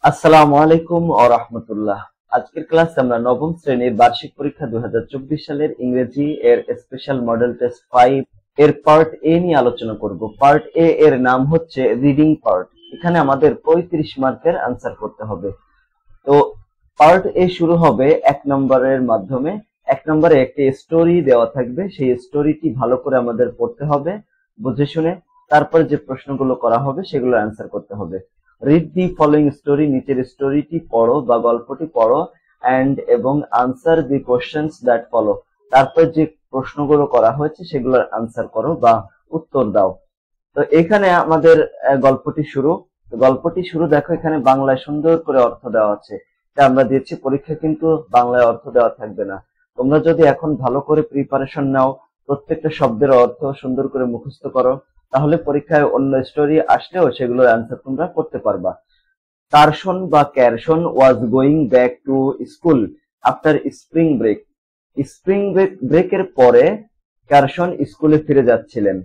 আসসালামু আলাইকুম ওয়া রাহমাতুল্লাহ। আজকের ক্লাসে আমরা নবম শ্রেণীর বার্ষিক পরীক্ষা 2024 সালের ইংরেজি এর স্পেশাল মডেল টেস্ট 5 এর পার্ট এ নিয়ে আলোচনা করব। পার্ট এ এর নাম হচ্ছে রিডিং পার্ট। এখানে আমাদের 35 মার্কের আনসার করতে হবে। তো পার্ট এ শুরু হবে 1 নম্বরের মাধ্যমে। 1 নম্বরে একটি স্টোরি দেওয়া থাকবে, সেই স্টোরিটি ভালো করে আমাদের পড়তে হবে বুঝে শুনে। তারপর যে প্রশ্নগুলো করা হবে সেগুলো অ্যান্সার করতে হবে। রিড দি ফলোইং স্টোরি, নিচের স্টোরিটি পড়ো বা গল্পটি পড়ো এবং answer the questions that follow. তারপর যে প্রশ্নগুলো করা হয়েছে সেগুলোর আনসার করো বা উত্তর দাও। তো এখানে আমাদের গল্পটি শুরু দেখো, এখানে বাংলায় সুন্দর করে অর্থ দেওয়া আছে। এটা আমরা দিয়েছি, পরীক্ষা কিন্তু বাংলায় অর্থ দেওয়া থাকবে না। তোমরা যদি এখন ভালো করে প্রিপারেশন নাও, প্রত্যেকটা শব্দের অর্থ সুন্দর করে মুখস্থ করো, তাহলে পরীক্ষায় অন্য স্টোরি আসলেও সেগুলোর অ্যান্সার তোমরা করতে পারবা। কারশন বা Carson was going back to school after spring break. Spring ব্রেকের পরে কারশন স্কুলে ফিরে যাচ্ছিলেন।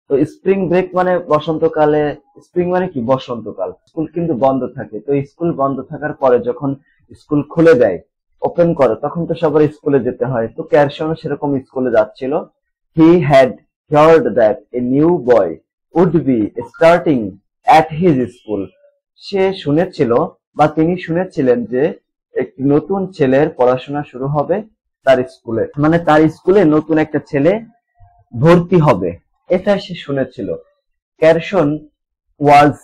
তো স্প্রিং ব্রেক মানে বসন্তকালে, স্প্রিং মানে কি বসন্তকাল, স্কুল কিন্তু বন্ধ থাকে। তো স্কুল বন্ধ থাকার পরে যখন স্কুল খুলে দেয়, ওপেন করে, তখন তো সবার স্কুলে যেতে হয়। তো ক্যারশন সেরকম স্কুলে যাচ্ছিল। He had heard that a new boy would be starting at his school. সে শুনেছিল বা তিনি শুনেছিলেন যে একটি নতুন ছেলের পড়াশোনা শুরু হবে তার স্কুলে, মানে তার স্কুলে নতুন একটা ছেলে ভর্তি হবে, এটা সে শুনেছিল। ক্যারশন was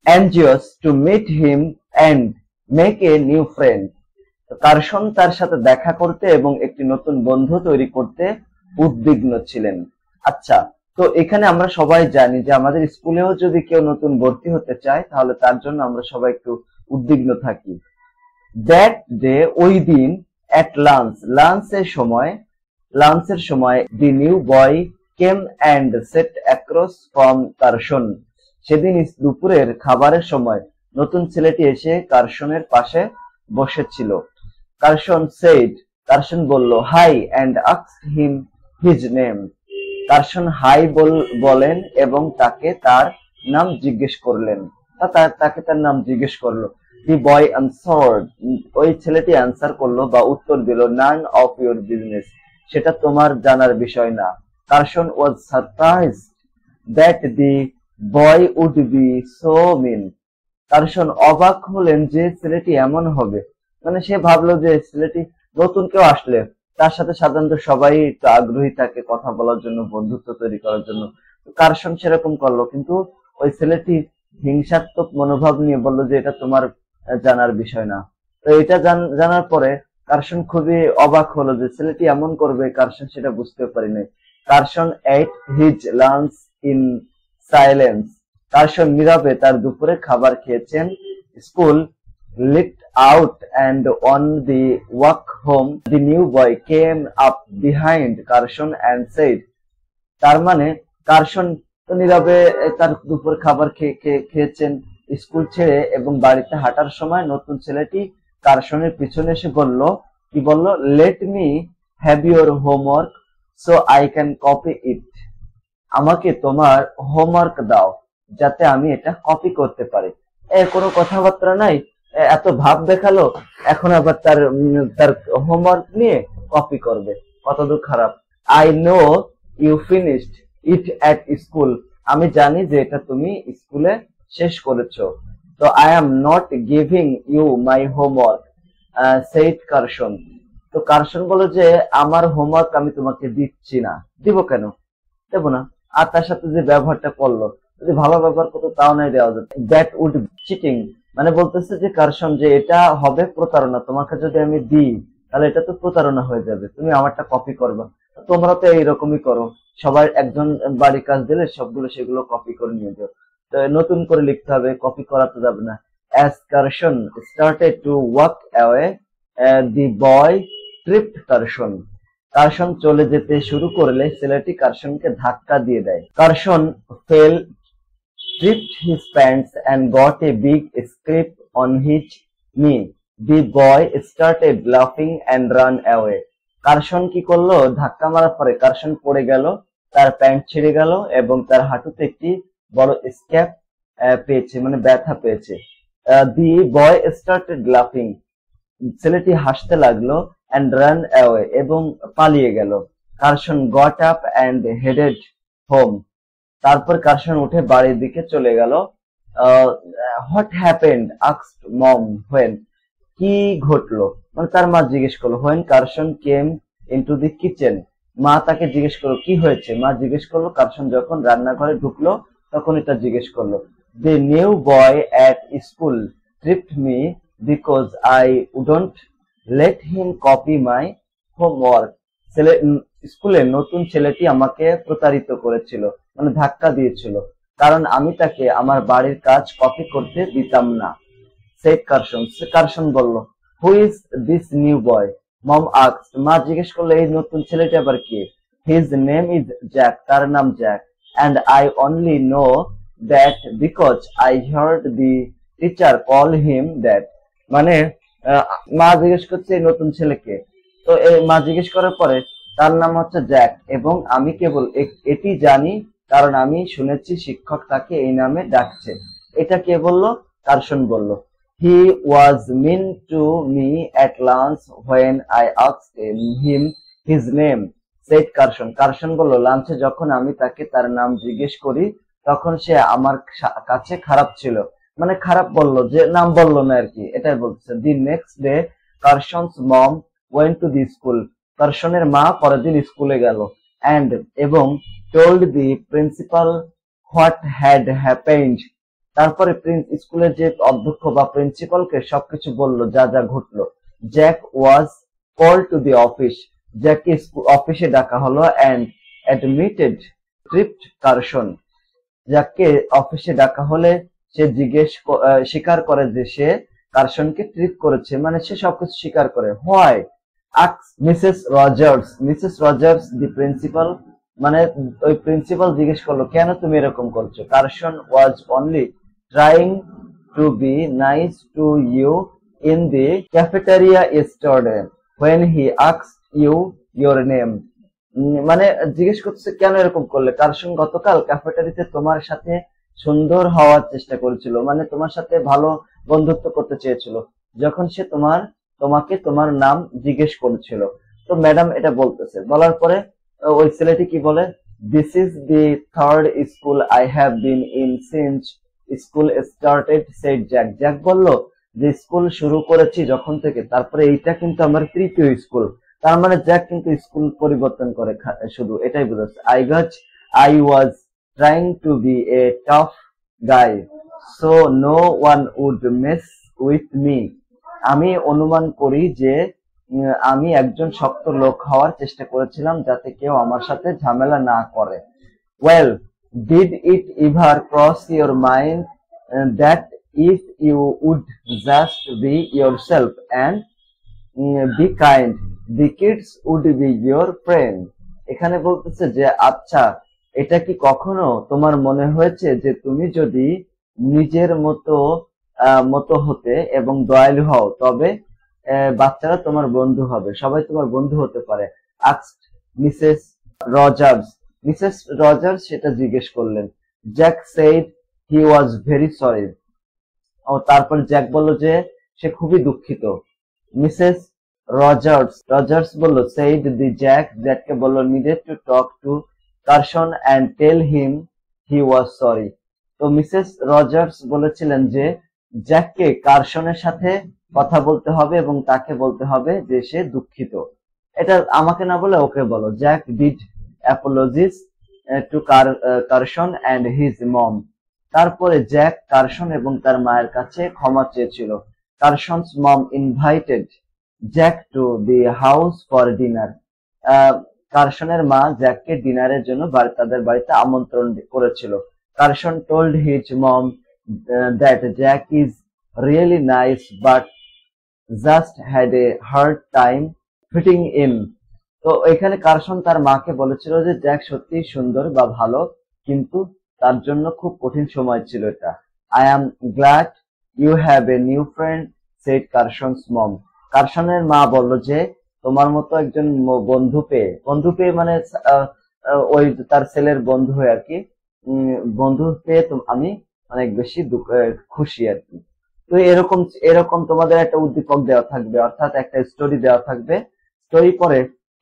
anxious to meet him and make a new friend. কারশন তার সাথে দেখা করতে এবং একটি নতুন বন্ধু তৈরি করতে উদ্বিগ্ন ছিলেন। আচ্ছা, তো এখানে আমরা সবাই জানি যে আমাদের স্কুলেও যদি কেউ নতুন ভর্তি হতে চায় তাহলে তার জন্য আমরা সবাই একটু উদ্বিগ্ন থাকি। দ্যাট ডে, ওই দিন, অ্যাট লাঞ্চের সময় the new boy came and sat across from Carson. সেদিন দুপুরের খাবারের সময় নতুন ছেলেটি এসে কারশনের পাশে বসেছিল। কারশন বলল hi and asked him his name. Carson hi বলেন এবং তাকে তার নাম জিজ্ঞেস করলেন, তাকে তার নাম জিজ্ঞেস করলো। দি বয় আনসার্ড, ওই ছেলেটি অ্যান্সার করলো বা উত্তর দিল, নান অফ ইউর বিজনেস, সেটা তোমার জানার বিষয় না। Carson was surprised that the boy would be so mean. Carson অবাক হলেন যে ছেলেটি এমন হবে, মানে সে ভাবলো যে ছেলেটি নতুন কেউ আসলে তার সাথে সাধারণত সবাই একটু আগ্রহী থাকে কথা বলার জন্য, বন্ধুত্ব তৈরি করার জন্য। কারশন সেরকম করলো, কিন্তু ওই ছেলেটি হিংসাত্মক মনোভাব নিয়ে বললো যে এটা তোমার জানার বিষয় না। তো এটা জানার পরে কারশন খুবই অবাক হলো যে ছেলেটি এমন করবে, কারশন সেটা বুঝতে পারিনি। Carson ate his lunch in silence. Carson নীরবে তার দুপুরে খাবার খেয়েছেন। School lit out and on the walk home the new boy came up behind Carson and said, তার মানে কারশন তো নীরবে তার দুপুর খাবার খেয়েছেন স্কুল ছেড়ে, এবং বাড়িতে হাঁটার সময় নতুন ছেলেটি কারশনের পিছনে এসে বলল, কি বলল, let me have your homework so I can copy it. আমাকে তোমার হোমওয়ার্ক দাও যাতে আমি এটা কপি করতে পারি। কোনো কথাবার্তা নাই, এত ভাব দেখালো, এখন আবার তার হোমওয়ার্ক নিয়ে কপি করবে, কতদূর খারাপ। I know you finished it at school, আমি জানি যে এটা তুমি স্কুলে শেষ করেছো। তো I am not giving you my homework said Carson. তো কারশন বলে যে আমার হোমওয়ার্ক আমি তোমাকে দিচ্ছি না। দিব কেন? দেব না। আর তার সাথে যে ব্যবহারটা করলো, যদি ভালো ব্যবহার করতো তাও নাই দেওয়া যেত। দ্যাট উড চিটিং, মানে বলতেছে যে কারশন যে এটা হবে প্রতারণা, তোমাকে যদি আমি দিই তাহলে এটা তো প্রতারণা হয়ে যাবে, তুমি আমারটা কপি করবা। তোমরা তো এইরকমই করো, সবাই একজন বাড়ি কাজ দিলে সবগুলো সেগুলো কপি করে নিয়ে যাও। তো নতুন করে লিখতে হবে, কপি করা তো যাবে না। As Carson started to walk away the boy tripped Carson. Carson চলে যেতে শুরু করলে ছেলেটি কারশনকে ধাক্কা দিয়ে দেয়। Carson fell, tripped his pants and got a big scrape on his knee. The boy started laughing and ran away. কারশন কি করলো, ধাক্কা মারার পরে কারশন পড়ে গেল, তার প্যান্ট ছিঁড়ে গেল এবং তার হাঁটুতে একটি বড় স্ক্র্যাপ পেয়েছে, মানে ব্যথা পেয়েছে। দি বয় স্টার্টেড লাফিং, ছেলেটি হাসতে লাগলো, অ্যান্ড রান অ্যাওয়ে, এবং পালিয়ে গেল। Carson got up and headed home, তারপর কার্শন উঠে বাড়ির দিকে চলে গেল। What happened asked mom when, কি ঘটলো, মানে তার মা জিজ্ঞেস করলো। When Carson came into the kitchen, মা তাকে জিজ্ঞেস করলো কি হয়েছে, মা জিজ্ঞেস করলো কার্শন যখন রান্নাঘরে ঢুকলো তখন এটা জিজ্ঞেস করলো। The new boy at school tripped me because I wouldn't let him copy my homework. স্কুলে নতুন ছেলেটি আমাকে প্রতারিত করেছিল, মানে ধাক্কা দিয়েছিল, কারণ আমি তাকে আমার বাড়ির কাজ কপি করতে দিতাম না। সেড কার্শন, কার্শন বলল। Who is this new boy, mom asked, মা জিজ্ঞেস করলো এই নতুন ছেলেটি আবার কে। হিজ নেম ইজ জ্যাক, তার নাম Jack, and I only know that because I heard the teacher call him that. মানে মা জিজ্ঞেস করছে এই নতুন ছেলেকে, তো মা জিজ্ঞেস করার পরে তার নাম হচ্ছে জ্যাক, এবং আমি কেবল এটি জানি কারণ আমি শুনেছি শিক্ষক তাকে এই নামে ডাকছে। এটা কে বললো? কার্শন বলল। He was mean to me at lunch when I asked him his name, said Karshan, Carson বলল লাঞ্চে যখন আমি তাকে তার নাম জিজ্ঞেস করি তখন সে আমার কাছে খারাপ ছিল, মানে খারাপ বললো, যে নাম বললো না আর কি, এটাই বলছে। The next day Carson's mom went to the school, কার্শনের মা পরের দিন স্কুলে গেল, অ্যান্ড এবং told the principal what had happened, তারপরে স্কুলের যে অধ্যক্ষ বা প্রিন্সিপালকে সবকিছু বললো যা যা ঘটলো। Jack was call to the office, জ্যাককে অফিসে ডাকা হলো, অ্যান্ড অ্যাডমিটেড ট্রিপড কার্শন, জ্যাককে অফিসে ডাকা হলে সে স্বীকার করে যে সে কার্শনকে ট্রিপ করেছে, মানে সে সবকিছু স্বীকার করে। Why asked Mrs Rogers, Mrs Rogers the principal, মানে ওই প্রিন্সিপাল জিজ্ঞেস করলো কেন তুমি এরকম করছো। Carson was only trying to be nice to you in the cafeteria yesterday when he asked you your name, মানে জিজ্ঞেস করছে কেন এরকম করলে। কার্শন গতকাল ক্যাফেটেরিয়াতে তোমার সাথে সুন্দর হওয়ার চেষ্টা করেছিল, মানে তোমার সাথে ভালো বন্ধুত্ব করতে চেয়েছিল যখন সে তোমাকে তোমার নাম জিজ্ঞেস করেছিল। তো ম্যাডাম এটা বলতেছে, বলার পরে ওই ছেলেটি কি বলে, this is the third school I have been in since school started, said Jack, Jack বলল যে স্কুল শুরু করেছি যখন থেকে, তারপরে এইটা কিন্তু আমার তৃতীয় স্কুল, তার মানে জ্যাক কিন্তু স্কুল পরিবর্তন করে শুধু, এটাই বোঝাচ্ছে। I was trying to be a tough guy so no one would mess with me, আমি অনুমান করি যে আমি একজন শক্ত লোক হওয়ার চেষ্টা করেছিলাম যাতে কেউ আমার সাথে ঝামেলা না করে। Well did it ever cross your mind that if you would just be yourself and be kind the kids would be your friend, এখানে বলতেছে যে আচ্ছা এটা কি কখনো তোমার মনে হয়েছে যে তুমি যদি নিজের মতো হতে এবং দয়ালু হও তবে বাচ্চারা তোমার বন্ধু হবে, সবাই তোমার বন্ধু হতে পারে। Asked Mrs Rogers, Mrs Rogers সেটা জিজ্ঞেস করলেন। Jack said he was very sorry, ও তারপর জ্যাক বলল যে সে খুবই দুঃখিত। মিসেস রজার্স বলল সেইড দি জ্যাক, জ্যাককে বলল needed to talk to Carson and tell him he was sorry, তো মিসেস রজার্স বলেছিলেন যে জ্যাককে কার্শনের সাথে কথা বলতে হবে এবং তাকে বলতে হবে যে সে দুঃখিত। এটা আমাকে না বলে ওকে বলো। Jack did apologise to Carson and his mom, তারপরে জ্যাক কার্শন এবং তার মায়ের কাছে ক্ষমা চেয়েছিল। Carson's mom invited Jack to the house for dinner, কার্শনের মা জ্যাককে ডিনারের জন্য তাদের বাড়িতে আমন্ত্রণ করেছিল। Carson told his mom that Jack is really nice but just had a hard time fitting in, তো এখানে কার্শন তার মাকে বলেছিল যে জ্যাক সত্যি সুন্দর বা ভালো, কিন্তু তার জন্য খুব কঠিন সময় ছিল এটা। I am glad you have a new friend, said Carson's mom, কার্শনের মা বলল যে তোমার মতো একজন বন্ধু পেয়ে মানে ওই তার ছেলের বন্ধু হয়ে আর কি, বন্ধু পেয়ে আমি অনেক বেশি খুশি আর কি। তো তো এরকম এরকম তোমাদের একটা উদ্দীপক দেওয়া থাকবে, অর্থাৎ একটা স্টোরি দেওয়া থাকবে। স্টোরি পরে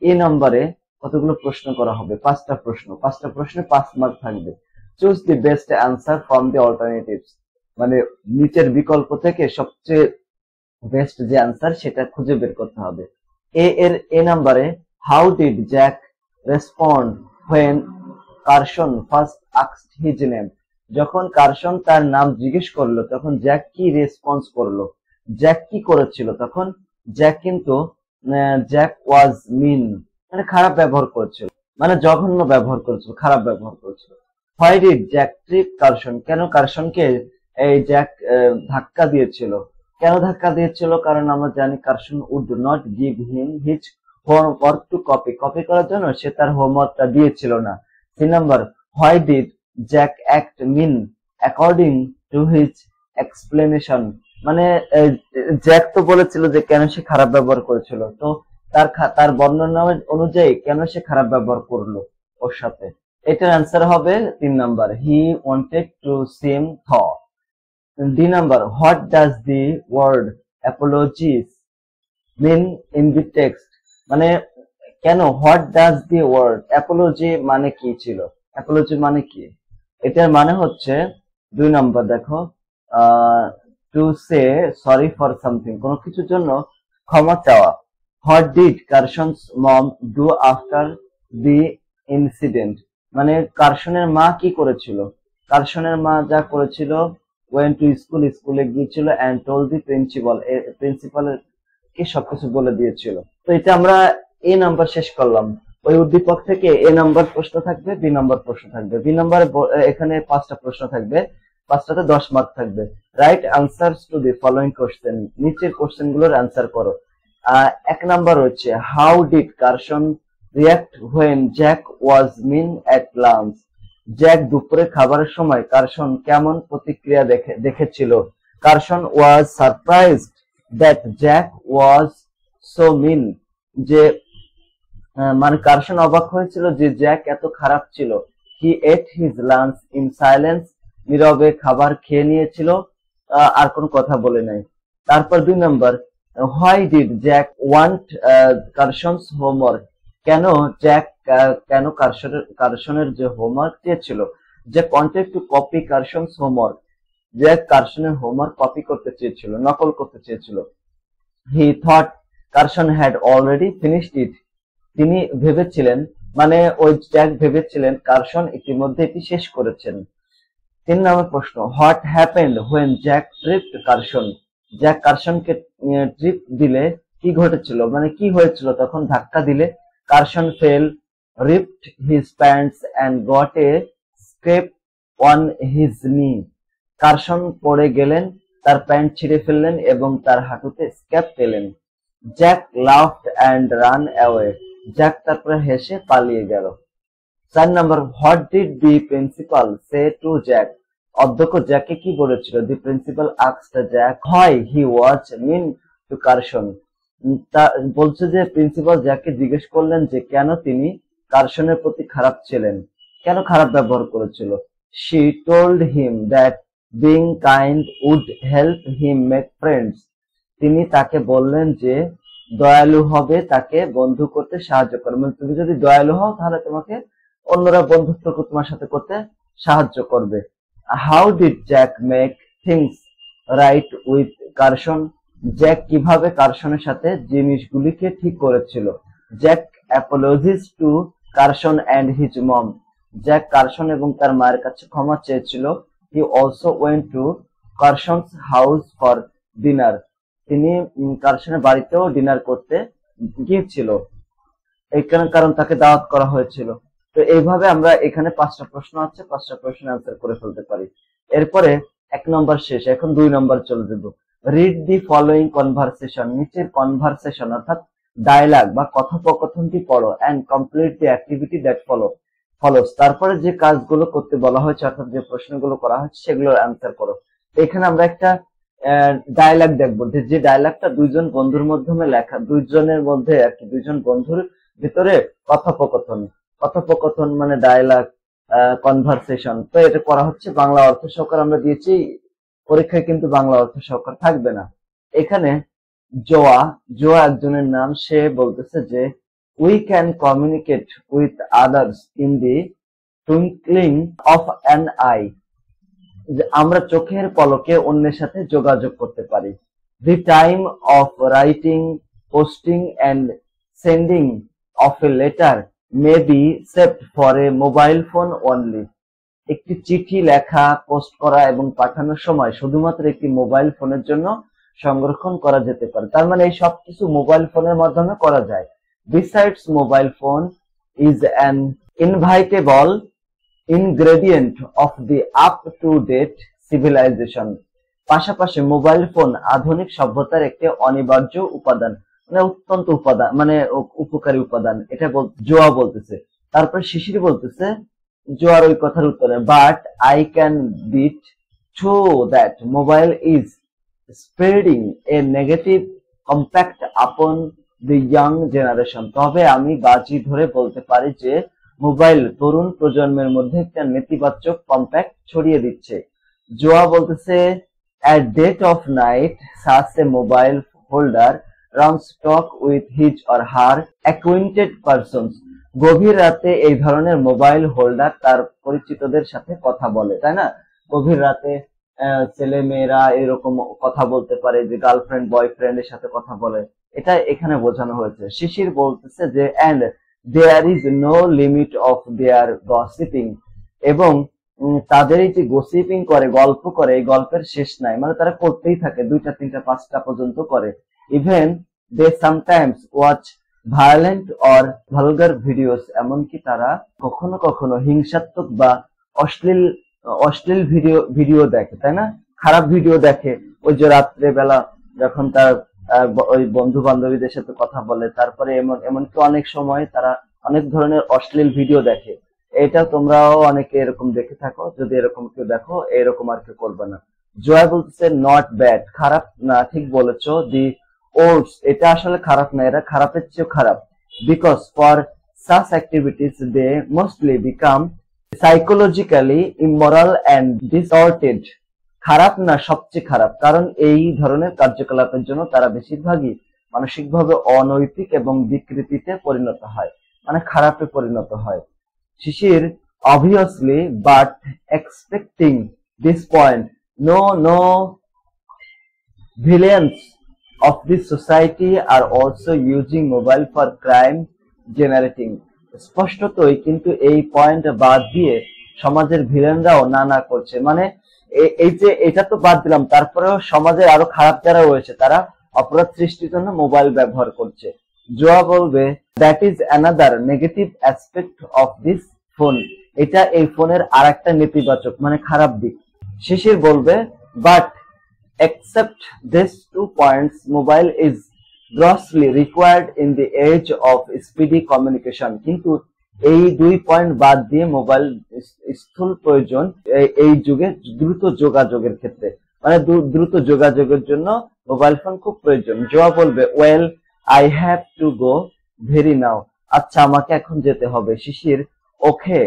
এ নম্বরে কতগুলো প্রশ্ন করা হবে, 5টা প্রশ্ন, 5টা প্রশ্নে 5 মার্ক থাকবে। Choose the best answer from the alternatives, মানে নিচের বিকল্প থেকে সবচেয়ে বেস্ট যে অ্যান্সার সেটা খুঁজে বের করতে হবে। এ নম্বরে how did Jack respond when Carson first asked his name, যখন কার্সন তার নাম জিজ্ঞেস করলো তখন জ্যাক কি রেসপন্স করলো, জ্যাক কি করেছিল তখন। জ্যাক কিন্তু জ্যাক ওয়াজ মিন, মানে খারাপ ব্যবহার করেছিল, মানে জঘন্য ব্যবহার করেছিল, খারাপ ব্যবহার করেছিল। Why did Jack trip Carson, কেন কার্সনকে এই জ্যাক ধাক্কা দিয়েছিল, কেন ধাক্কা দিয়েছিল, কারণ আমরা জানি Carson would not give him his homework to copy, copy করার জন্য সে তার হোমওয়ার্কটা দিয়েছিল না। 3 number, why did Jack act mean according to his explanation, মানে জ্যাক তো বলেছিল যে কেন সে খারাপ ব্যবহার করেছিল, তো তার বর্ণনা অনুযায়ী কেন সে খারাপ ব্যবহার করলো ওর সাথে। এটার অ্যান্সার হবে 3 number, he wanted to seem tough. D number, what does the word apologies mean in the text, মানে কেন, what does the word apology মানে কি ছিল, অ্যাপোলজি মানে কি, এটার মানে হচ্ছে 2 নাম্বার দেখো, to say sorry for something, কোনো কিছুর জন্য ক্ষমা চাওয়া। What did Carson's mom do after the incident, মানে কার্সনের মা কি করেছিল, কার্সনের মা যা করেছিল, ওয়েন্ট টু স্কুল, স্কুলে গিয়েছিল, এন্ড টোল্ড দি প্রিন্সিপাল, প্রিন্সিপালের কে সবকিছু বলে দিয়েছিল। তো এটা আমরা এ নাম্বার শেষ করলাম। ওই উদ্দীপক থেকে এ নাম্বার প্রশ্ন থাকবে, বি নাম্বার প্রশ্ন থাকবে। বি নাম্বার এখানে 5টা প্রশ্ন থাকবে, 5টাতে 10 মার্ক থাকবে। Write answers to the following question, নিচের কোশ্চেন গুলোর অ্যান্সার করো। 1 নাম্বার হচ্ছে how did Carson react when Jack was mean at lunch, Jack দুপুরে খাবারের সময় কার্সন কেমন প্রতিক্রিয়া দেখেছিল। Carson was surprised that Jack was so mean, যে মানে কার্সন অবাক হয়েছিল যে জ্যাক এত খারাপ ছিল। He ate his lunch in silence, নীরবে খাবার খেয়ে নিয়েছিল, আর কোনো কথা বলে নাই। তারপর 2 number, why did Jack want Carson's homework, কেন জ্যাক কেন কার্সনের যে হোমওয়ার্ক চেয়েছিল, Jack wanted to copy Carson's homework, Jack কার্সনের হোমওয়ার্ক কপি করতে চেয়েছিল, নকল করতে চেয়েছিল। He thought Carson had already finished it, তিনি ভেবেছিলেন, মানে ওই জ্যাক ভেবেছিলেন কার্সন ইতিমধ্যে এটি শেষ করেছেন। 3 নম্বর প্রশ্ন, what happened when Jack tripped Carson, Jack কার্সনকে ট্রিপ দিলে কি ঘটেছিল, মানে কি হয়েছিল তখন ধাক্কা দিলে। Carson fell, ripped his pants and got a scrape on his knee, Carson পড়ে গেলেন, তার প্যান্ট ছিঁড়ে ফেললেন এবং তার হাঁটুতে স্ক্র্যাপ পেলেন। Jack laughed and ran away, Jack তারপরে হেসে পালিয়ে গেল। 4 number, what did the principal say to Jack, অধ্যক্ষ জ্যাককে কি বলেছিল। The principal asked Jack why he was mean to Carson, বলছে যে প্রিন্সিপাল জ্যাককে জিজ্ঞেস করলেন যে কেন তিনি কার্সনের প্রতি খারাপ ছিলেন, কেন খারাপ ব্যবহার করেছিল। She told him that being kind would help him make friends, তিনি তাকে বললেন যে দয়ালু হবে তাকে বন্ধু করতে সাহায্য করে, মানে তুমি যদি দয়ালু হও তাহলে তোমাকে অন্যরা বন্ধুত্ব তোমার সাথে করতে সাহায্য করবে। How did Jack make things right with Carson, Jack কিভাবে কার্সনের সাথে জিনিসগুলিকে ঠিক করেছিল। Jack apologizes to Carson and his mom, Jack Carson এবং তার মায়ের কাছে ক্ষমা চেয়েছিল। He also went to Carson's house for dinner, তিনি কার্সনের বাড়িতেও ডিনার করতে গিয়েছিল, এই কারণ তাকে দাওয়াত করা হয়েছিল। তো এইভাবে আমরা এখানে 5টা প্রশ্ন আছে, 5টা প্রশ্ন অ্যান্সার করে ফেলতে পারি। এরপরে 1 নম্বর শেষ, এখন 2 নম্বর চলে যাব। রিড দি ফলোইং কনভারসেশন, নিচের কনভারসেশন অর্থাৎ ডায়লগ বা কথোপকথনটি পড়ো and complete the activity that follows, তারপরে যে কাজগুলো করতে বলা হয়েছে অর্থাৎ যে প্রশ্নগুলো করা হয়েছে সেগুলোর অ্যান্সার করো। এখানে আমরা একটা ডায়লগ দেখবো, যে ডায়লগটা 2 জন বন্ধুর মাধ্যমে লেখা, 2 জনের মধ্যে আর কি, 2 জন বন্ধুর ভিতরে কথোপকথন মানে ডায়লগ, কনভারসেশন। তো এটা করা হচ্ছে, বাংলা অর্থ সহকারে আমরা দিয়েছি পরীক্ষায় কিন্তু বাংলা অর্থ সহকারে থাকবে না। এখানে জোয়া জোয়া একজনের নাম, সে বলতেছে যে we can communicate with others in the twinkling of an I, যে আমরা চোখের পলকে অন্যের সাথে যোগাযোগ করতে পারি। The time of writing, posting and sending of a letter may be saved for a mobile phone only. একটি চিঠি লেখা, পোস্ট করা এবং পাঠানোর সময় শুধুমাত্র একটি মোবাইল ফোনের জন্য সংরক্ষণ করা যেতে পারে। তার মানে এই সবকিছু মোবাইল ফোনের মাধ্যমে করা যায়। Besides mobile phone is an inevitable ingredient of the up-to-date civilization. পাশাপাশি মোবাইল ফোন আধুনিক সভ্যতার একটি অনিবার্য উপাদান, মানে অত্যন্ত উপাদান, মানে উপকারী উপাদান, এটা জোয়া বলতেছে। তারপরে শিশির বলতেছে জোয়ার ওই কথার উত্তরে, but I can bit true that mobile is spreading A negative compact upon the young generation. তবে আমি বাজি ধরে বলতে পারি যে মোবাইল তরুণ প্রজন্মের মধ্যে একটা নেতিবাচক কম্প্যাক্ট ছড়িয়ে দিচ্ছে। জোয়া বলতেছে at dead of night such a mobile holder runs talk with his or her acquainted persons. গভীর রাতে এই ধরনের মোবাইল হোল্ডার তার পরিচিতদের সাথে কথা বলে, তাই না? গভীর রাতে ছেলে মেয়েরা এরকম কথা বলতে পারে, যে গার্লফ্রেন্ড বয়ফ্রেন্ডের সাথে কথা বলে, এটা এখানে বোঝানো হয়েছে। শিশির বলতেছে যে and there is no limit of their gossiping, এবং তাদের এই যে গসিপিং করে, গল্প করে, এই গল্পের শেষ নাই, মানে তারা করতেই থাকে, 2টা 3টা 5টা পর্যন্ত করে। Even they sometimes watch violent or vulgar videos, এমনকি তারা কখনো কখনো হিংসাত্মক বা অশ্লীল ভিডিও দেখে, তাই না? খারাপ ভিডিও দেখে। ওই যে রাত্রে বেলা যখন তার ওই বন্ধু বান্ধবীদের সাথে কথা বলে, তারপরে এমনকি অনেক সময় তারা অনেক ধরনের অশ্লীল ভিডিও দেখে। এটা তোমরাও অনেকে এরকম দেখে থাকো, যদি এরকম কেউ দেখো এরকম আর কেউ করবে না। জয় বলতেছে নট ব্যাড, খারাপ না, ঠিক বলেছো। দি ওটস, এটা আসলে খারাপ না, এরা খারাপের চেয়েও খারাপ। Because for such activities they mostly become psychologically immoral and distorted. খারাপ না, সবচেয়ে খারাপ, কারণ এই ধরনের কার্যকলাপের জন্য তারা বেশিরভাগই মানসিকভাবে অনৈতিক এবং বিকৃতিতে পরিণত হয়, মানে খারাপে পরিণত হয়। শিশির obviously but expecting this point no villains of this society are also using mobile for crime generating. স্পষ্টতই কিন্তু এই পয়েন্ট বাদ দিয়ে সমাজের ভিলেনরাও নানা করছে, মানে এই যে এটা তো বাদ দিলাম, তারপরেও সমাজের আরো খারাপ যারা রয়েছে তারা অপরাধ সৃষ্টির জন্য মোবাইল ব্যবহার করছে। জোয়া বলবে that is another negative aspect of this phone, এটা এই ফোনের আর একটা নেতিবাচক, মানে খারাপ দিক। শিশির বলবে but except these 2 points mobile is grossly required in the age of speedy communication. কিন্তু এই 2 পয়েন্ট বাদ দিয়ে মোবাইল স্থূল প্রয়োজন এই যুগে দ্রুত যোগাযোগের ক্ষেত্রে, মানে দ্রুত যোগাযোগের জন্য মোবাইল ফোন খুব প্রয়োজন। জোয়া বলবে well I have to go very now, আচ্ছা আমাকে এখন যেতে হবে। Shishir okay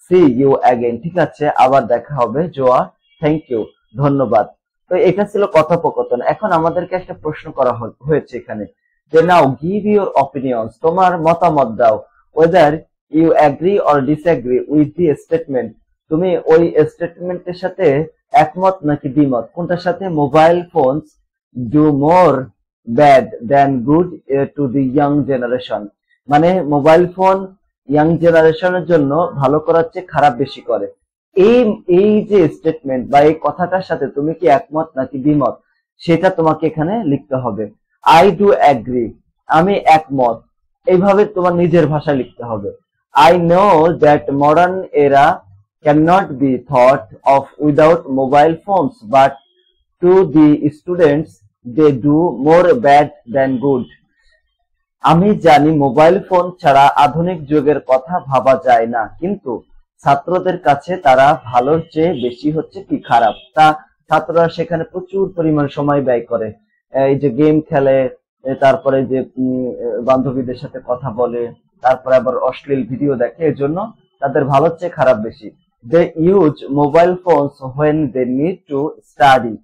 see you again, ঠিক আছে আবার দেখা হবে। জোয়া থ্যাংক ইউ, ধন্যবাদ। তো এটা ছিল কথোপকথন। এখন আমাদেরকে একটা প্রশ্ন করা হয়েছে এখানে, যে নাও গিভ ইউর অপিনিয়ন্স, তোমার মতামত দাও। Whether you agree or disagree with the statement, তুমি ওই স্টেটমেন্টের সাথে একমত নাকি দ্বিমত, কোনটার সাথে? Mobile phones do more bad than good to the young generation, মানে মোবাইল ফোন ইয়াং জেনারেশনের জন্য ভালো করার চেয়ে খারাপ বেশি করে। এই যে স্টেটমেন্ট বা এই কথাটার সাথে তুমি কি একমত নাকি দ্বিমত, সেটা তোমাকে এখানে লিখতে হবে। আই ডু অ্যাগ্রি, আমি একমত, এইভাবে তোমার নিজের ভাষা লিখতে হবে। I know that modern era can not be thought of without mobile phones, but to the students they do more bad than good. আমি জানি মোবাইল ফোন ছাড়া আধুনিক যুগের কথা ভাবা যায় না, কিন্তু ছাত্রদের কাছে তারা ভালোর চেয়ে বেশি হচ্ছে কি খারাপ। তা ছাত্ররা সেখানে প্রচুর পরিমাণ সময় ব্যয় করে, এই যে গেম খেলে, তারপরে যে বান্ধবীদের সাথে কথা বলে, তারপরে আবার অশ্লীল ভিডিও দেখে, এর জন্য তাদের ভালোর চেয়ে খারাপ বেশি। They use mobile phones when they need to study.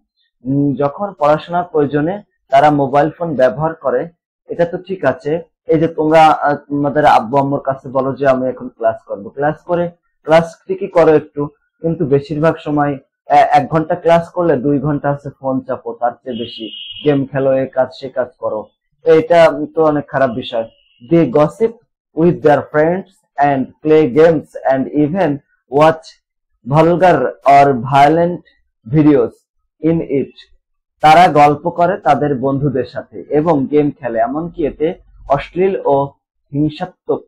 যখন পড়াশোনার প্রয়োজনে তারা মোবাইল ফোন ব্যবহার করে, এটা তো ঠিক আছে। এই যে তোমরা তোমাদের আব্বু আম্মুর কাছে বলো যে আমি এখন ক্লাস করব, ক্লাস ঠিকই করো একটু, কিন্তু বেশিরভাগ সময় 1 ঘন্টা ক্লাস করলে 2 ঘন্টা হচ্ছে ফোন চাপো, তার চেয়ে বেশি গেম খেলো, এ কাজ সে কাজ করো। তো এটা তো অনেক খারাপ বিষয়। They gossip with their friends and play games and even watch vulgar or violent videos in it. তারা গল্প করে তাদের বন্ধুদের সাথে এবং গেম খেলে, এমনকি এতে অশ্লীল ও হিংসাত্মক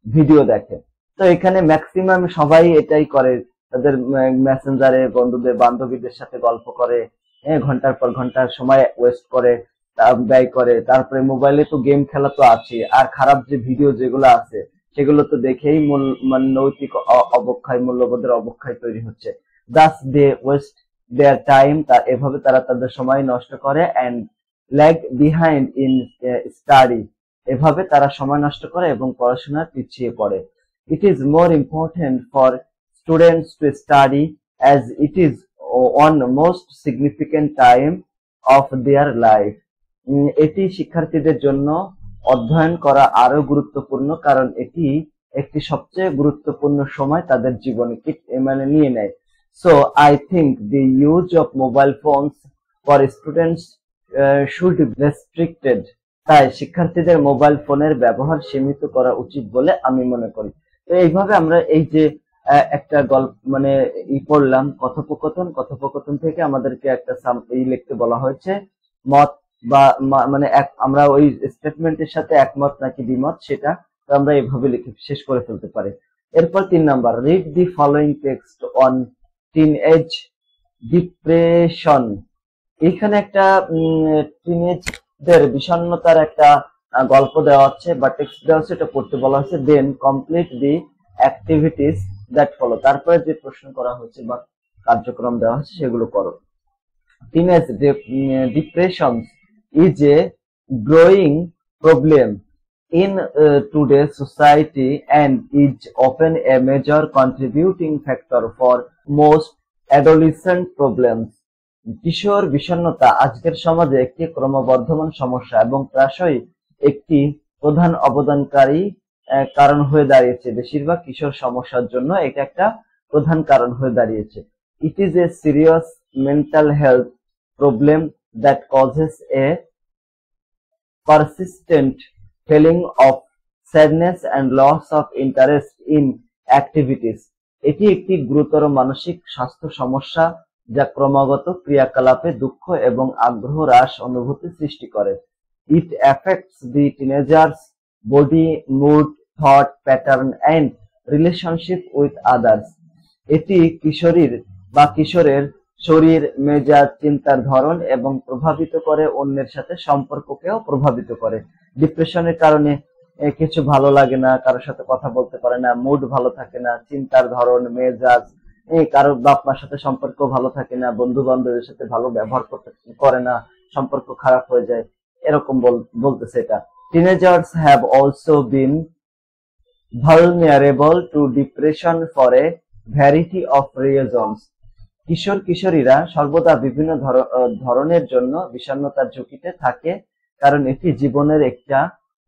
ভিডিও দেখে। তো এখানে ম্যাক্সিমাম সবাই এটাই করে, তাদের মেসেঞ্জারে বন্ধুদের বান্ধবীদের সাথে গল্প করে, ঘন্টার পর ঘন্টা সময় ওয়েস্ট করে, ব্যয় করে। তারপরে মোবাইলে তো গেম খেলা তো আছে, আর খারাপ যে ভিডিও যেগুলো আছে সেগুলো তো দেখেই মানে নৈতিক অবক্ষয়, মূল্যবোধের অবক্ষয় তৈরি হচ্ছে। দাস দে ওয়েস্ট দেয়ার টাইম, এভাবে তারা তাদের সময় নষ্ট করে। And lag behind in study, এভাবে তারা সময় নষ্ট করে এবং পড়াশোনার পিছিয়ে পড়ে। It is more important for students to study as it is one most significant time of their life. এটি শিক্ষার্থীদের জন্য অধ্যয়ন করা আরো গুরুত্বপূর্ণ, কারণ এটি একটি সবচেয়ে গুরুত্বপূর্ণ সময় তাদের জীবনে মানে নিয়ে নেয়। So I think the use of mobile phones for students should be restricted. তাই শিক্ষার্থীদের মোবাইল ফোনের ব্যবহার সীমিত করা উচিত বলে আমি মনে করি। তো এইভাবে আমরা এই যে একটা গল্প মানে পড়লাম, কথোপকথন থেকে আমাদেরকে একটা লিখতে বলা হয়েছে, মত বা মানে আমরা ওই স্টেটমেন্টের সাথে একমত নাকি দ্বিমত সেটা তো আমরা এইভাবে লিখে শেষ করে ফেলতে পারি। এরপর 3 number, read the following text on teenage depression. এখানে একটা টিনেজদের বিষণ্ণতার একটা গল্প দেওয়া হচ্ছে বা টেক্সট দেওয়া হচ্ছে, এটা পড়তে বলা হচ্ছে। Then complete the activities that follow, তারপরে যে প্রশ্ন করা হচ্ছে বা কার্যক্রম দেওয়া হচ্ছে সেগুলো করো। Teenage depression is a growing problem in today's society and is often a major contributing factor for most adolescent problems. কিশোর বিষণ্ণতা আজকের সমাজে একটি ক্রমবর্ধমান সমস্যা এবং প্রায়শই একটি প্রধান অবদানকারী কারণ হয়ে দাঁড়িয়েছে। বেশিরভাগ কিশোর সমস্যার জন্য এটা একটা প্রধান কারণ হয়ে দাঁড়িয়েছে। It is a serious mental health problem that causes a persistent feeling of sadness and loss of interest in activities. এটি একটি গুরুতর মানসিক স্বাস্থ্য সমস্যা যা ক্রমাগত ক্রিয়াকলাপে দুঃখ এবং আগ্রহ হ্রাস অনুভূতি সৃষ্টি করে। It affects the teenagers' body, mood, thought pattern and relationship with others. এটি কিশোরীর বা কিশোরের শরীর, মেজাজ, চিন্তার ধরন এবং প্রভাবিত করে অন্যের সাথে সম্পর্ককেও প্রভাবিত করে। ডিপ্রেশনের কারণে কিছু ভালো লাগে না, কারোর সাথে কথা বলতে পারে না, মুড ভালো থাকে না, চিন্তার ধরন, মেজাজ, কারোর বাপ মার সাথে সম্পর্ক ভালো থাকে না, বন্ধু বান্ধবের সাথে ভালো ব্যবহার করে না, সম্পর্ক খারাপ হয়ে যায়, এরকম বলতেছে এটা। Teenagers have also been vulnerable to depression for a variety of reasons. কিশোর কিশোরীরা সর্বদা বিভিন্ন ধরনের জন্য বিষণ্ণতার ঝুঁকিতে থাকে, কারণ এটি জীবনের একটা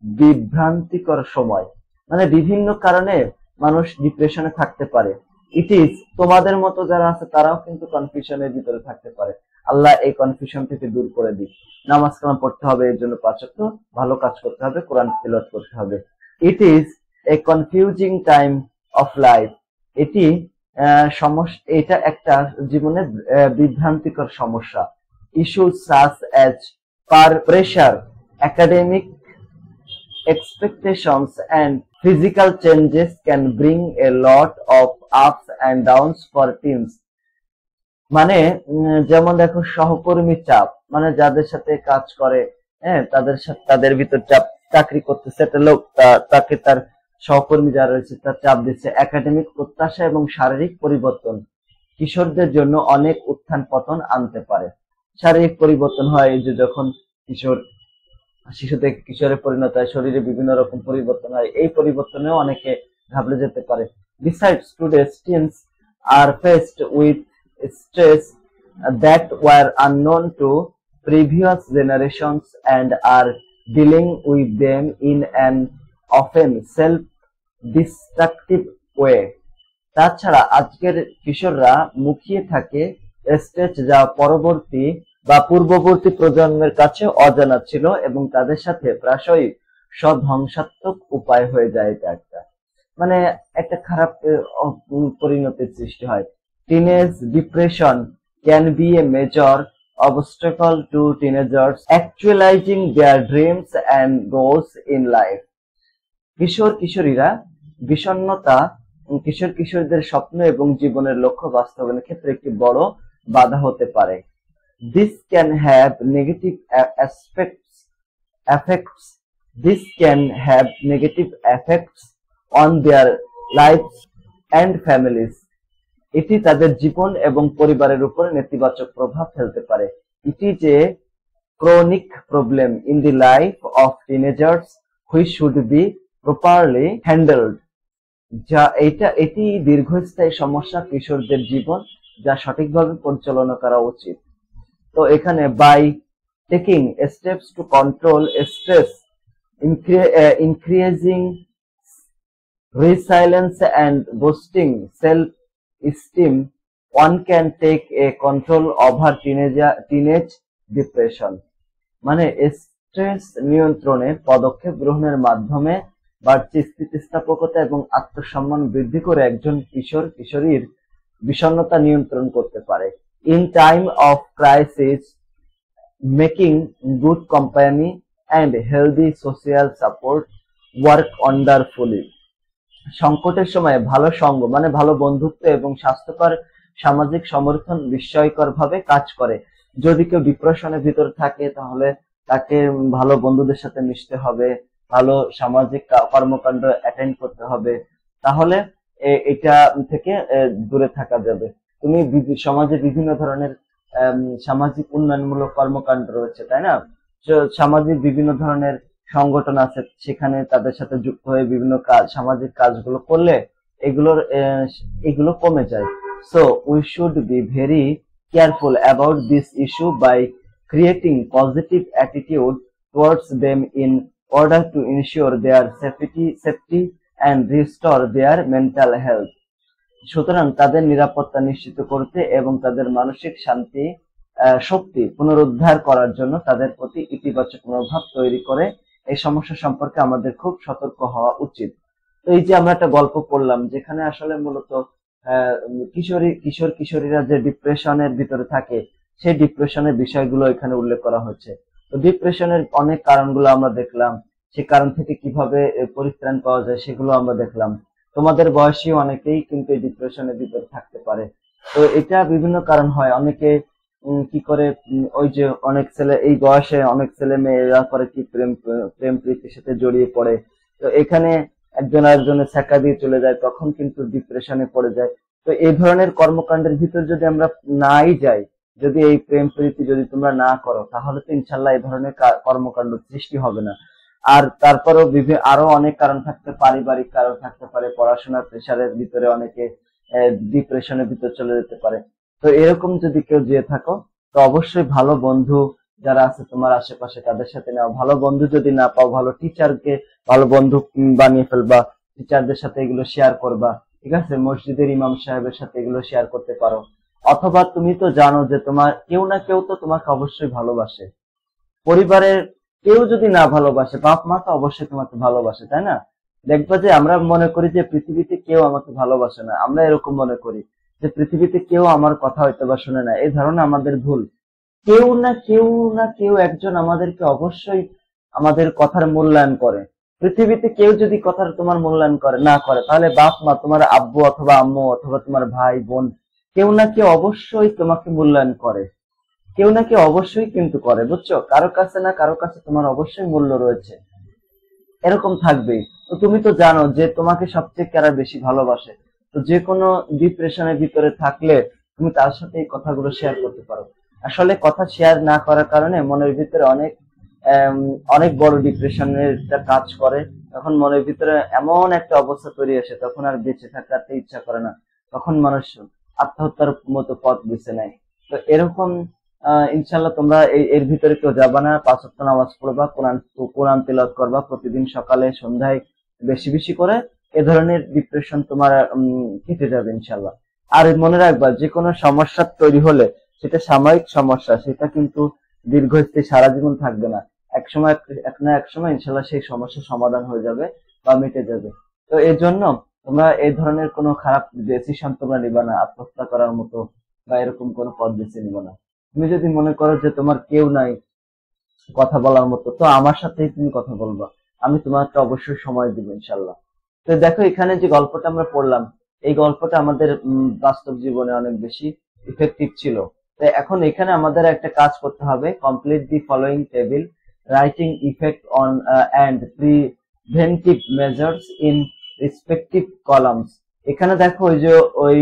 বিভ্রান্তিকর সময়। মানে বিভিন্ন কারণে মানুষ ডিপ্রেশনে থাকতে পারে। ইট ইজ, তোমাদের মতো যারা আছে তারাও কিন্তু কনফিউশনের ভিতরে থাকতে পারে। আল্লাহ এই কনফিউশন থেকে দূর করে দিক। নামাজ কালাম পড়তে হবে, এর জন্য 5 ওয়াক্ত ভালো কাজ করতে হবে, কোরআন তিলাওয়াত করতে হবে। It is a confusing time of life, এটি এটা একটা জীবনের বিভ্রান্তিকর সমস্যা। Issues such as pressure, academic expectations and physical changes can bring a lot of ups and downs for teens. মানে যেমন দেখো সহকর্মী চাপ, মানে যাদের সাথে কাজ করে, তাদের ভিতর চাপ, চাকরি করতেছে একটা লোক, তাকে তার সহকর্মী যারা রয়েছে তার চাপ দিচ্ছে। একাডেমিক প্রত্যাশা এবং শারীরিক পরিবর্তন কিশোরদের জন্য অনেক উত্থান পতন আনতে পারে। শারীরিক পরিবর্তন হয়, এই যে যখন শিশু থেকে কিশোরে পরিণত হয়, শরীরে বিভিন্ন রকম পরিবর্তন হয়, এই পরিবর্তনেও অনেকে ঘাবড়ে যেতে পারে। Besides, today's teens are faced with stress that were unknown to previous generations and are dealing with them in an often self-destructive way. তাছাড়া আজকের কিশোররা মুখিয়ে থাকে স্ট্রেস যা পরবর্তী বা পূর্ববর্তী প্রজন্মের কাছে অজানা ছিল এবং তাদের সাথে প্রায়শই স্বধ্বংসাত্মক উপায় হয়ে যায়। এটা একটা মানে একটা খারাপ পরিণতির সৃষ্টি হয়। Teenage depression can B a major obstacle to teenagers actualizing their dreams and goals in life. কিশোর কিশোরীরা বিষণ্ণতা কিশোর কিশোরীদের স্বপ্ন এবং জীবনের লক্ষ্য বাস্তবায়নের ক্ষেত্রে একটি বড় বাধা হতে পারে। This can have negative effects on their lives and families. এটি তাদের জীবন এবং পরিবারের উপর নেতিবাচক প্রভাব ফেলতে পারে। It is a chronic problem in the life of teenagers which should be properly handled. এটি দীর্ঘস্থায়ী সমস্যা কিশোরদের জীবন যা সঠিকভাবে পরিচালনা করা উচিত। তো এখানে by taking steps to control stress, increasing resilience and boosting self-esteem, one can take a control over teenage depression. মানে স্ট্রেস নিয়ন্ত্রণের পদক্ষেপ গ্রহণের মাধ্যমে বাড়তি স্থিতিস্থাপকতা এবং আত্মসম্মান বৃদ্ধি করে একজন কিশোর কিশোরীর বিষণ্ণতা নিয়ন্ত্রণ করতে পারে। In time of crisis, making good company and healthy social support work wonderfully. সংকটের সময় ভালো সঙ্গ মানে ভালো বন্ধুত্ব এবং স্বাস্থ্যকর সামাজিক সমর্থন বিস্ময়করভাবে কাজ করে। যদি কেউ ডিপ্রেশনের ভিতর থাকে তাহলে তাকে ভালো বন্ধুদের সাথে মিশতে হবে, ভালো সামাজিক কর্মকাণ্ড অ্যাটেন্ড করতে হবে, তাহলে এটা থেকে দূরে থাকা যাবে। তুমি সমাজে বিভিন্ন ধরনের সামাজিক উন্নয়নমূলক কর্মকাণ্ড রয়েছে, তাই না? সামাজিক বিভিন্ন ধরনের সংগঠন আছে, সেখানে তাদের সাথে যুক্ত হয়ে বিভিন্ন সামাজিক কাজগুলো করলে এগুলো কমে যায়। So we should be very careful about this issue by creating positive attitude towards them in order to ensure their safety and restore their mental health. সুতরাং তাদের নিরাপত্তা নিশ্চিত করতে এবং তাদের মানসিক শক্তি পুনরুদ্ধার করার জন্য তাদের প্রতি ইতিবাচক মনোভাব তৈরি করে এই সমস্যা সম্পর্কে আমাদের খুব সতর্ক হওয়া উচিত। তো এই যে আমরা একটা গল্প পড়লাম যেখানে আসলে মূলত কিশোর কিশোরীরা যে ডিপ্রেশনের ভিতরে থাকে সেই ডিপ্রেশনের বিষয়গুলো এখানে উল্লেখ করা হয়েছে। তো ডিপ্রেশনের অনেক কারণগুলো আমরা দেখলাম, সে কারণ থেকে কিভাবে পরিত্রাণ পাওয়া যায় সেগুলো আমরা দেখলাম। তোমাদের বয়সী অনেকেই কিন্তু এই ডিপ্রেশনের ভিতরে থাকতে পারে। তো এটা বিভিন্ন কারণ হয়। অনেকে কি করে, ওই যে অনেক ছেলে এই বয়সে অনেক ছেলে মেয়েরা করে কি প্রেম প্রীতির সাথে জড়িয়ে পড়ে। তো এখানে একজন আরেকজনের ছ্যাঁকা দিয়ে চলে যায়, তখন কিন্তু ডিপ্রেশনে পড়ে যায়। তো এই ধরনের কর্মকাণ্ডের ভিতর যদি আমরা নাই যাই, যদি এই প্রেম প্রীতি যদি তোমরা না করো, তাহলে তো ইনশাল্লাহ এই ধরনের কর্মকাণ্ড সৃষ্টি হবে না। আর তারপরেও আরো অনেক কারণ থাকতে, পারিবারিক কারণ থাকতে পারে, পড়াশোনার প্রেশারের ভিতরে অনেকে ডিপ্রেশনের ভিতরে চলে যেতে পারে। তো এরকম যদি কেউ যেয়ে থাকো, তো অবশ্যই ভালো বন্ধু যারা আছে তোমার আশেপাশে তাদের সাথে নাও। ভালো বন্ধু যদি না পাও, ভালো টিচারকে ভালো বন্ধু বানিয়ে ফেলবা, টিচারদের সাথে এগুলো শেয়ার করবা, ঠিক আছে? মসজিদের ইমাম সাহেবের সাথে এগুলো শেয়ার করতে পারো। অথবা তুমি তো জানো যে তোমার কেউ না কেউ তো তোমাকে অবশ্যই ভালোবাসে। পরিবারের কেউ যদি না ভালোবাসে, বাপ মা তো অবশ্যই তোমাকে ভালোবাসে, তাই না? দেখবা যে আমরা মনে করি যে পৃথিবীতে কেউ আমাকে ভালোবাসে না, আমরা এরকম মনে করি যে পৃথিবীতে কেউ আমার কথা হয়তো বা শুনে না। এই ধারণা আমাদের ভুল। কেউ না কেউ একজন আমাদেরকে অবশ্যই আমাদের কথার মূল্যায়ন করে। পৃথিবীতে কেউ যদি কথার তোমার মূল্যায়ন না করে, তাহলে বাপ মা, তোমার আব্বু অথবা আম্মু অথবা তোমার ভাই বোন, কেউ না কেউ অবশ্যই তোমাকে মূল্যায়ন করে। কেউ না কেউ অবশ্যই কিন্তু করে, বুঝছো? কারো কাছে না কারো কাছে তোমার অবশ্যই মূল্য রয়েছে, এরকম থাকবেই। তো তুমি তো জানো যে তোমাকে সবচেয়ে কারা বেশি ভালোবাসে। তো যে কোনো ডিপ্রেশনের ভিতরে থাকলে তুমি তার সাথে এই কথাগুলো শেয়ার করতে পারো। আসলে কথা শেয়ার না করার কারণে মনের ভিতরে অনেক বড় ডিপ্রেশনের কাজ করে। তখন মনের ভিতরে এমন একটা অবস্থা তৈরি আসে, তখন আর বেঁচে থাকতে ইচ্ছা করে না। তখন মানুষ আত্মহত্যার মতো পথ বেছে নেয়। তো এরকম ইনশাল্লাহ তোমরা এর ভিতরে কেউ যাবা না। 5 ওয়াক্ত নামাজ পড়বা, কোরআন তেলাওয়াত করবা প্রতিদিন সকালে সন্ধ্যায় বেশি বেশি করে। এ ধরনের ডিপ্রেশন তোমার কেটে যাবে ইনশাল্লাহ। আর মনে রাখবা, যে কোনো সমস্যা তৈরি হলে সেটা সাময়িক সমস্যা, সেটা কিন্তু দীর্ঘস্থায়ী সারা জীবন থাকবে না। এক সময় ইনশাল্লাহ সেই সমস্যার সমাধান হয়ে যাবে বা মিটে যাবে। তো এর জন্য তোমরা এই ধরনের কোনো খারাপ ডিসিশন তোমরা নিবা না, আত্মহত্যা করার মতো বা এরকম কোনো পথ বেছে নিবা না। তুমি যদি মনে করো যে তোমার কেউ নাই কথা বলার মতো, তো আমার সাথেই তুমি কথা বলবা, আমি তোমাকে অবশ্যই সময় দিব ইনশাল্লাহ। তো দেখো, এখানে যে গল্পটা আমরা পড়লাম, এই গল্পটা আমাদের বাস্তব জীবনে অনেক বেশি ইফেক্টিভ ছিল। তো এখন এখানে আমাদের একটা কাজ করতে হবে, complete the following table, writing effect on and preventive measures in respective columns. এখানে দেখো ওই যে ওই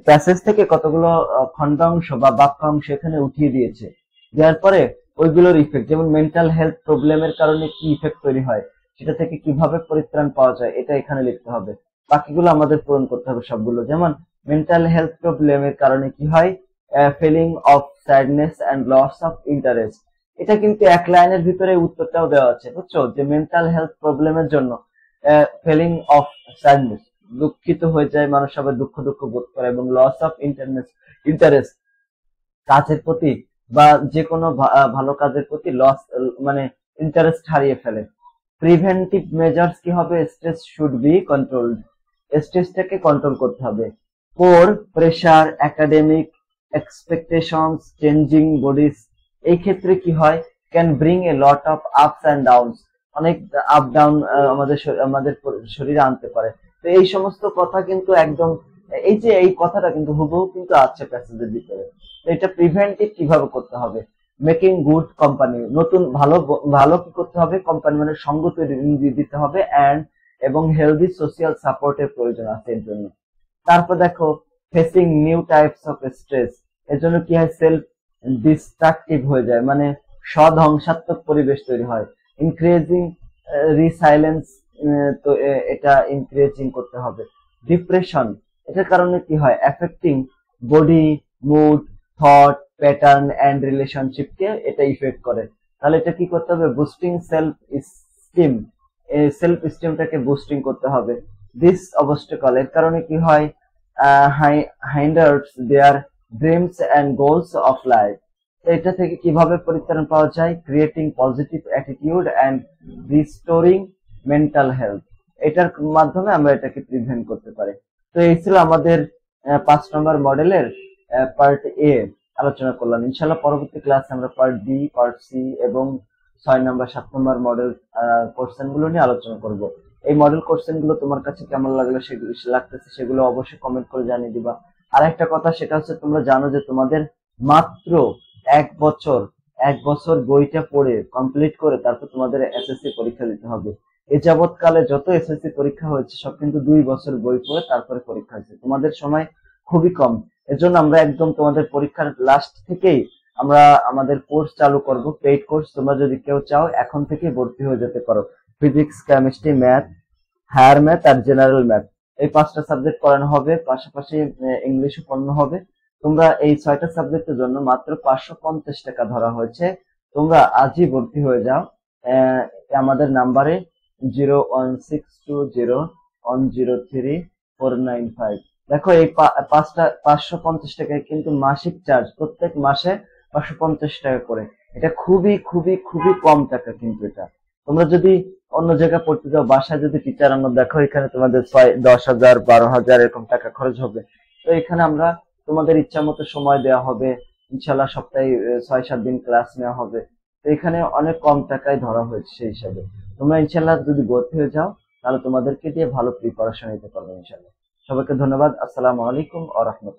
প্যাসেজ থেকে কতগুলো খণ্ডাংশ বা বাক্যাংশ এখানে উঠিয়ে দিয়েছে। দেওয়ার পরে ওইগুলোর ইফেক্ট, যেমন মেন্টাল হেলথ প্রবলেমের কারণে কি ইফেক্ট তৈরি হয়, সেটা থেকে কিভাবে পরিত্রাণ পাওয়া যায়, এটা এখানে লিখতে হবে। বাকিগুলো আমাদের পূরণ করতে হবে সবগুলো। যেমন মেন্টাল হেলথ প্রবলেমের কারণে কি হয়, feeling of sadness and loss of interest. এটা কিন্তু এক লাইনের ভিতরে উত্তরটাও দেওয়া আছে, বুঝছো? যে মেন্টাল হেলথ প্রবলেমের জন্য ফিলিং অফ স্যাডনেস, দুঃখিত হয়ে যায় মানুষ, আবার দুঃখ দুঃখ বোধ করে, এবং লস অফ ইন্টারেস্ট, কাজের প্রতি বা যে কোনো ভালো কাজের প্রতি লস, মানে ইন্টারেস্ট হারিয়ে ফেলে। প্রিভেন্টিভ মেজার্স কি হবে, স্ট্রেস শুড বি কন্ট্রোলড, স্ট্রেসটাকে কন্ট্রোল করতে হবে। Peer pressure, academic expectations, changing bodies, এই ক্ষেত্রে কি হয়, can bring a lot of ups and downs, অনেক আপ ডাউন আমাদের শরীরে আনতে পারে। তো এই সমস্ত কথা কিন্তু একদম, এই যে এই কথাটা কিন্তু হুবহু কিন্তু আছে প্যাসেজের ভিতরে। তো এটা প্রিভেন্টিভ কিভাবে করতে হবে, মেকিং গুড কোম্পানি, নতুন ভালো ভালো কি করতে হবে, কোম্পানি মানে সঙ্গ তৈরি দিতে হবে, অ্যান্ড এবং হেলদি সোশিয়াল সাপোর্টের প্রয়োজন আছে এর জন্য। তারপর দেখো, facing new types of stress, এর জন্য কি হয়, সেলফ ডিস্ট্রাকটিভ হয়ে যায়, মানে স্বধ্বংসাত্মক পরিবেশ তৈরি হয়। ইনক্রিজিং রিসাইলেন্স, তো এটা ইনক্রিজিং করতে হবে। ডিপ্রেশন, এটার কারণে কি হয়, affecting body, mood, thought pattern and রিলেশনশিপকে এটা ইফেক্ট করে। তাহলে এটা কি করতে হবে, বুস্টিং স্টিম, সেলফ স্টিমটাকে বুস্টিং করতে হবে। দিস অবস্টাকল, এর কারণে কি হয়, hinders their dreams and goals of life. এটা থেকে কিভাবে পরিত্রাণ পাওয়া যায়, creating positive attitude and restoring mental health, এটার মাধ্যমে আমরা এটাকে প্রিভেন্ট করতে পারি। তো এই ছিল আমাদের 5 নম্বর মডেলের পার্ট এ আলোচনা করলাম। ইনশাল্লাহ পরবর্তী ক্লাসে আমরা পার্ট বি, পার্ট সি এবং 6 নম্বর 7 নম্বর মডেল কোশ্চেন গুলো নিয়ে আলোচনা করব। এই মডেল কোশ্চেন গুলো তোমার কাছে কেমন লাগলো, সেগুলো অবশ্যই কমেন্ট করে জানিয়ে দিবা। আর একটা কথা, সেটা হচ্ছে তোমরা জানো যে তোমাদের মাত্র এক বছর বইটা পড়ে কমপ্লিট করে তারপর তোমাদের এসএসসি পরীক্ষা দিতে হবে। এ যাবৎকালে যত এসএসসি পরীক্ষা হয়েছে সব কিন্তু 2 বছর বই পড়ে তারপরে পরীক্ষা হয়েছে। তোমাদের সময় খুবই কম, এর জন্য আমরা একদম তোমাদের পরীক্ষার লাস্ট থেকেই আমরা আমাদের কোর্স চালু করব, পেইড কোর্স। তোমরা যদি কেউ চাও এখন থেকে ভর্তি হয়ে যেতে পারো। Physics, chemistry, math, higher math আর জেনারেল ম্যাথ, এই 5টা সাবজেক্ট পড়ানো হবে, পাশাপাশি ইংলিশও পড়ানো হবে। তোমরা এই 6টা সাবজেক্টের জন্য মাত্র 550 টাকা ধরা হয়েছে। তোমরা আজই ভর্তি হয়ে যাও আমাদের নাম্বারে 01620103495। দেখো, এই 550 টাকায় কিন্তু মাসিক চার্জ, প্রত্যেক মাসে 550 টাকা করে। এটা খুবই খুবই খুবই কম টাকা কিন্তু এটা। তোমরা যদি অন্য জায়গায় পড়তে যাও, বাসায় যদি টিচার আনো, দেখো এখানে তোমাদের 10,000 12,000 এরকম টাকা খরচ হবে। তো এখানে আমরা তোমাদের ইচ্ছা মতো সময় দেওয়া হবে, ইনশাল্লাহ সপ্তাহে 6-7 দিন ক্লাস নেওয়া হবে। তো এখানে অনেক কম টাকায় ধরা হয়েছে সেই হিসাবে। তোমরা ইনশাল্লাহ যদি ভর্তি হয়ে যাও, তাহলে তোমাদেরকে দিয়ে ভালো প্রিপারেশন নিতে পারবে ইনশাল্লাহ। সবাইকে ধন্যবাদ। আসসালামু আলাইকুম ওয়া রাহমাতুল্লাহ।